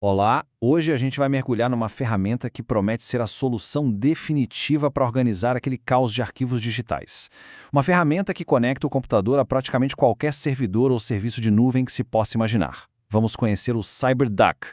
Olá, hoje a gente vai mergulhar numa ferramenta que promete ser a solução definitiva para organizar aquele caos de arquivos digitais. Uma ferramenta que conecta o computador a praticamente qualquer servidor ou serviço de nuvem que se possa imaginar. Vamos conhecer o CyberDuck.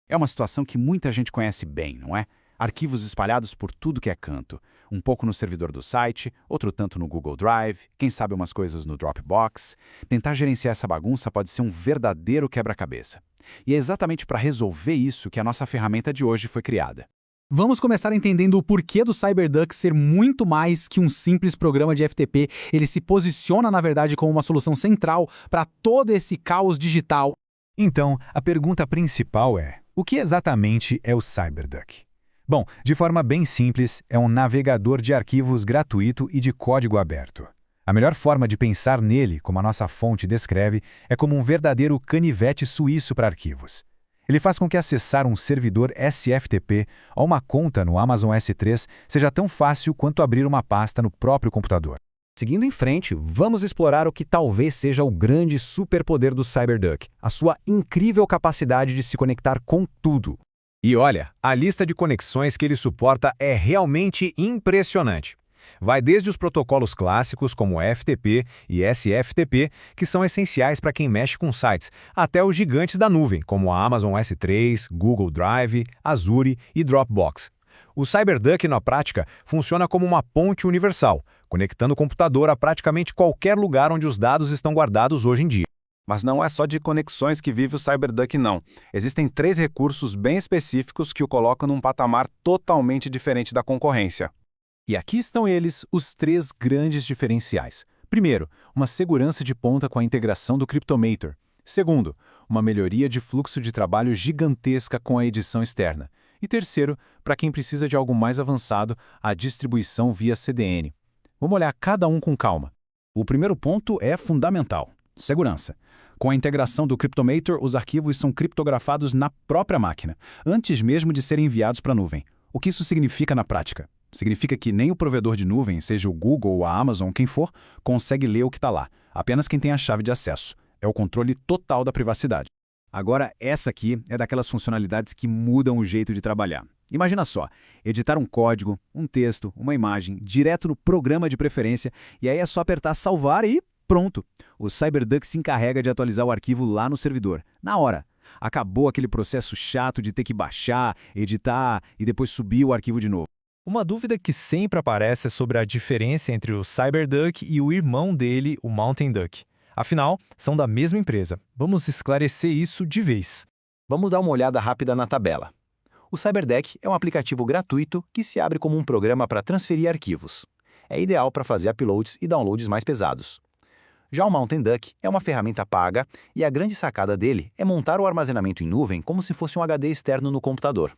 É uma situação que muita gente conhece bem, não é? Arquivos espalhados por tudo que é canto. Um pouco no servidor do site, outro tanto no Google Drive, quem sabe umas coisas no Dropbox. Tentar gerenciar essa bagunça pode ser um verdadeiro quebra-cabeça. E é exatamente para resolver isso que a nossa ferramenta de hoje foi criada. Vamos começar entendendo o porquê do CyberDuck ser muito mais que um simples programa de FTP. Ele se posiciona, na verdade, como uma solução central para todo esse caos digital. Então, a pergunta principal é: o que exatamente é o CyberDuck? Bom, de forma bem simples, é um navegador de arquivos gratuito e de código aberto. A melhor forma de pensar nele, como a nossa fonte descreve, é como um verdadeiro canivete suíço para arquivos. Ele faz com que acessar um servidor SFTP ou uma conta no Amazon S3 seja tão fácil quanto abrir uma pasta no próprio computador. Seguindo em frente, vamos explorar o que talvez seja o grande superpoder do CyberDuck, a sua incrível capacidade de se conectar com tudo. E olha, a lista de conexões que ele suporta é realmente impressionante. Vai desde os protocolos clássicos como FTP e SFTP, que são essenciais para quem mexe com sites, até os gigantes da nuvem, como a Amazon S3, Google Drive, Azure e Dropbox. O CyberDuck, na prática, funciona como uma ponte universal, conectando o computador a praticamente qualquer lugar onde os dados estão guardados hoje em dia. Mas não é só de conexões que vive o CyberDuck, não. Existem 3 recursos bem específicos que o colocam num patamar totalmente diferente da concorrência. E aqui estão eles, os 3 grandes diferenciais. Primeiro, uma segurança de ponta com a integração do Cryptomator. Segundo, uma melhoria de fluxo de trabalho gigantesca com a edição externa. E terceiro, para quem precisa de algo mais avançado, a distribuição via CDN. Vamos olhar cada um com calma. O primeiro ponto é fundamental: segurança. Com a integração do Cryptomator, os arquivos são criptografados na própria máquina, antes mesmo de serem enviados para a nuvem. O que isso significa na prática? Significa que nem o provedor de nuvem, seja o Google ou a Amazon, quem for, consegue ler o que está lá. Apenas quem tem a chave de acesso. É o controle total da privacidade. Agora, essa aqui é daquelas funcionalidades que mudam o jeito de trabalhar. Imagina só, editar um código, um texto, uma imagem, direto no programa de preferência, e aí é só apertar salvar e pronto. O CyberDuck se encarrega de atualizar o arquivo lá no servidor, na hora. Acabou aquele processo chato de ter que baixar, editar e depois subir o arquivo de novo. Uma dúvida que sempre aparece é sobre a diferença entre o CyberDuck e o irmão dele, o Mountain Duck. Afinal, são da mesma empresa. Vamos esclarecer isso de vez. Vamos dar uma olhada rápida na tabela. O CyberDuck é um aplicativo gratuito que se abre como um programa para transferir arquivos. É ideal para fazer uploads e downloads mais pesados. Já o Mountain Duck é uma ferramenta paga e a grande sacada dele é montar o armazenamento em nuvem como se fosse um HD externo no computador.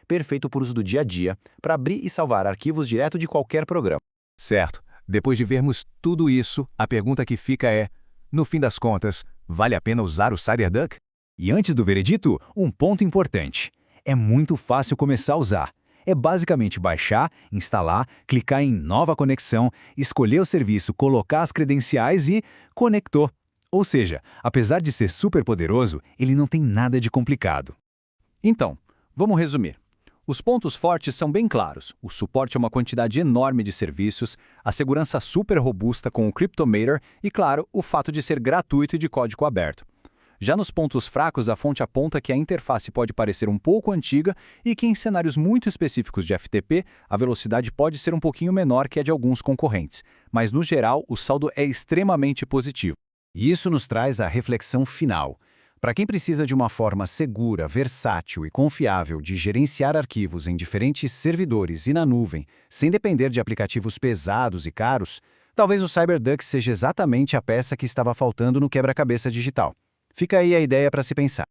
Perfeito para o uso do dia a dia, para abrir e salvar arquivos direto de qualquer programa. Certo. Depois de vermos tudo isso, a pergunta que fica é: no fim das contas, vale a pena usar o CyberDuck? E antes do veredito, um ponto importante. É muito fácil começar a usar. É basicamente baixar, instalar, clicar em nova conexão, escolher o serviço, colocar as credenciais e conectou. Ou seja, apesar de ser super poderoso, ele não tem nada de complicado. Então, vamos resumir. Os pontos fortes são bem claros: o suporte a uma quantidade enorme de serviços, a segurança super robusta com o Cryptomator e, claro, o fato de ser gratuito e de código aberto. Já nos pontos fracos, a fonte aponta que a interface pode parecer um pouco antiga e que em cenários muito específicos de FTP, a velocidade pode ser um pouquinho menor que a de alguns concorrentes. Mas, no geral, o saldo é extremamente positivo. E isso nos traz a reflexão final. Para quem precisa de uma forma segura, versátil e confiável de gerenciar arquivos em diferentes servidores e na nuvem, sem depender de aplicativos pesados e caros, talvez o CyberDuck seja exatamente a peça que estava faltando no quebra-cabeça digital. Fica aí a ideia para se pensar.